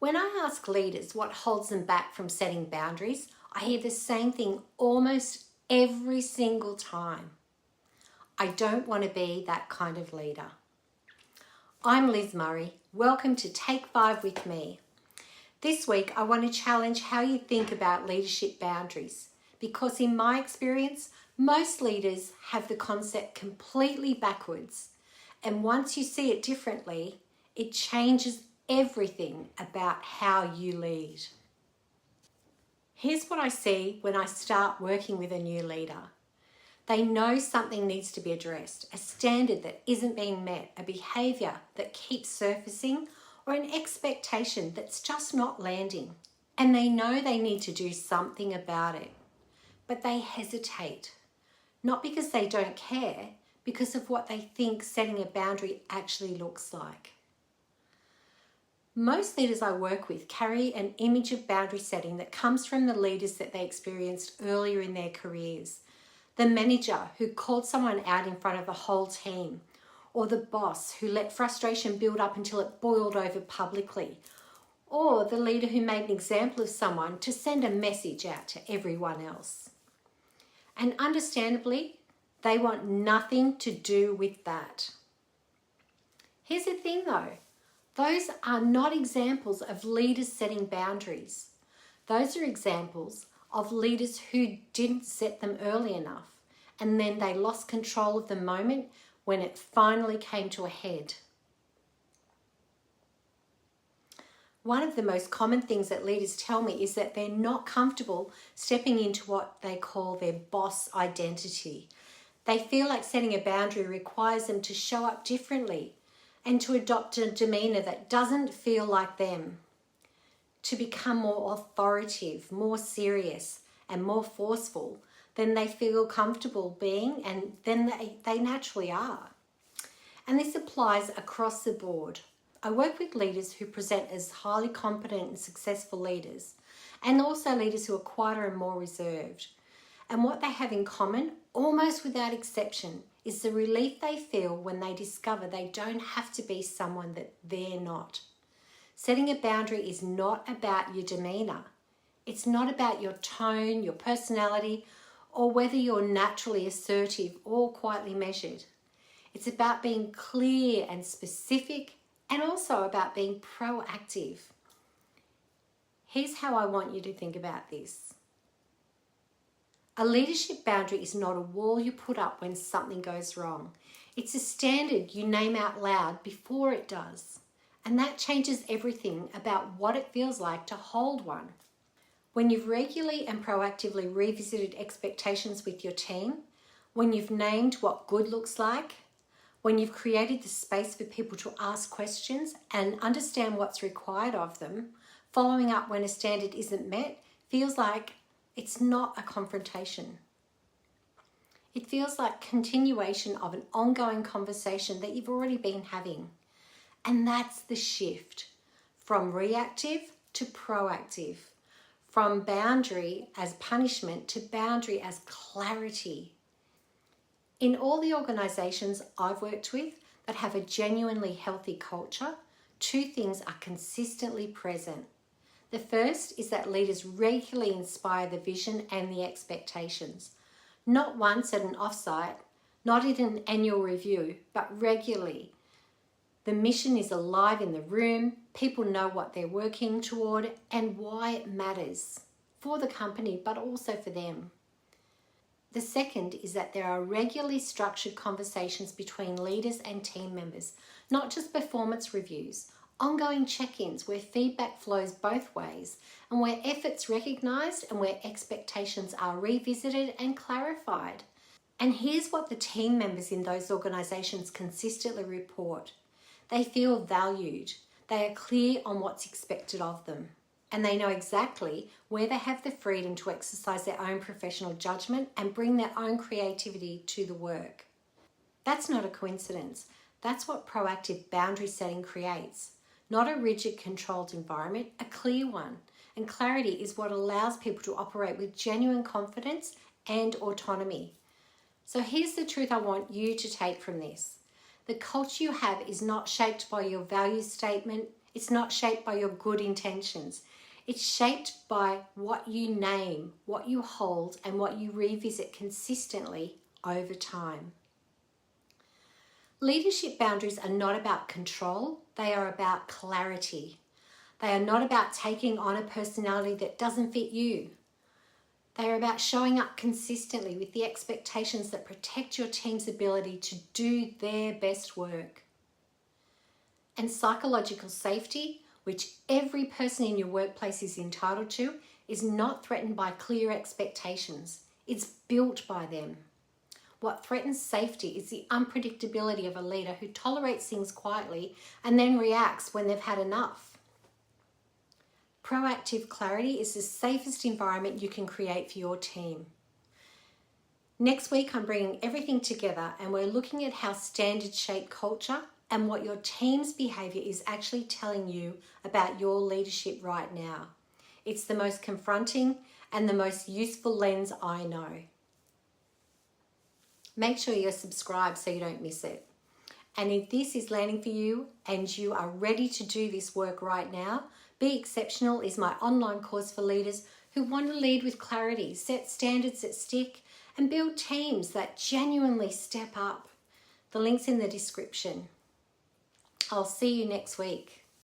When I ask leaders what holds them back from setting boundaries, I hear the same thing almost every single time. I don't want to be that kind of leader. I'm Liz Murray. Welcome to Take 5 with me. This week, I want to challenge how you think about leadership boundaries, because in my experience, most leaders have the concept completely backwards. And once you see it differently, it changes everything about how you lead. Here's what I see when I start working with a new leader. They know something needs to be addressed, a standard that isn't being met, a behaviour that keeps surfacing, or an expectation that's just not landing. And they know they need to do something about it, but they hesitate. Not because they don't care, because of what they think setting a boundary actually looks like. Most leaders I work with carry an image of boundary setting that comes from the leaders that they experienced earlier in their careers. The manager who called someone out in front of the whole team, or the boss who let frustration build up until it boiled over publicly, or the leader who made an example of someone to send a message out to everyone else. And understandably, they want nothing to do with that. Here's the thing though, those are not examples of leaders setting boundaries. Those are examples of leaders who didn't set them early enough, and then they lost control of the moment when it finally came to a head. One of the most common things that leaders tell me is that they're not comfortable stepping into what they call their boss identity. They feel like setting a boundary requires them to show up differently and to adopt a demeanour that doesn't feel like them, to become more authoritative, more serious, and more forceful than they feel comfortable being, and then they naturally are. And this applies across the board. I work with leaders who present as highly competent and successful leaders, and also leaders who are quieter and more reserved. And what they have in common, almost without exception, is the relief they feel when they discover they don't have to be someone that they're not. Setting a boundary is not about your demeanour. It's not about your tone, your personality, or whether you're naturally assertive or quietly measured. It's about being clear and specific, and also about being proactive. Here's how I want you to think about this. A leadership boundary is not a wall you put up when something goes wrong. It's a standard you name out loud before it does. And that changes everything about what it feels like to hold one. When you've regularly and proactively revisited expectations with your team, when you've named what good looks like, when you've created the space for people to ask questions and understand what's required of them, following up when a standard isn't met feels like it's not a confrontation. It feels like continuation of an ongoing conversation that you've already been having. And that's the shift from reactive to proactive, from boundary as punishment to boundary as clarity. In all the organisations I've worked with that have a genuinely healthy culture, two things are consistently present. The first is that leaders regularly inspire the vision and the expectations. Not once at an offsite, not in an annual review, but regularly. The mission is alive in the room, people know what they're working toward and why it matters for the company, but also for them. The second is that there are regularly structured conversations between leaders and team members, not just performance reviews, ongoing check-ins where feedback flows both ways and where effort's recognised and where expectations are revisited and clarified. And here's what the team members in those organisations consistently report. They feel valued, they are clear on what's expected of them, and they know exactly where they have the freedom to exercise their own professional judgment and bring their own creativity to the work. That's not a coincidence. That's what proactive boundary setting creates. Not a rigid, controlled environment, a clear one. And clarity is what allows people to operate with genuine confidence and autonomy. So here's the truth I want you to take from this. The culture you have is not shaped by your value statement. It's not shaped by your good intentions. It's shaped by what you name, what you hold, and what you revisit consistently over time. Leadership boundaries are not about control, they are about clarity. They are not about taking on a personality that doesn't fit you. They are about showing up consistently with the expectations that protect your team's ability to do their best work. And psychological safety, which every person in your workplace is entitled to, is not threatened by clear expectations. It's built by them. What threatens safety is the unpredictability of a leader who tolerates things quietly and then reacts when they've had enough. Proactive clarity is the safest environment you can create for your team. Next week, I'm bringing everything together and we're looking at how standards shape culture and what your team's behaviour is actually telling you about your leadership right now. It's the most confronting and the most useful lens I know. Make sure you're subscribed so you don't miss it. And if this is landing for you and you are ready to do this work right now, Be Exceptional is my online course for leaders who want to lead with clarity, set standards that stick, and build teams that genuinely step up. The link's in the description. I'll see you next week.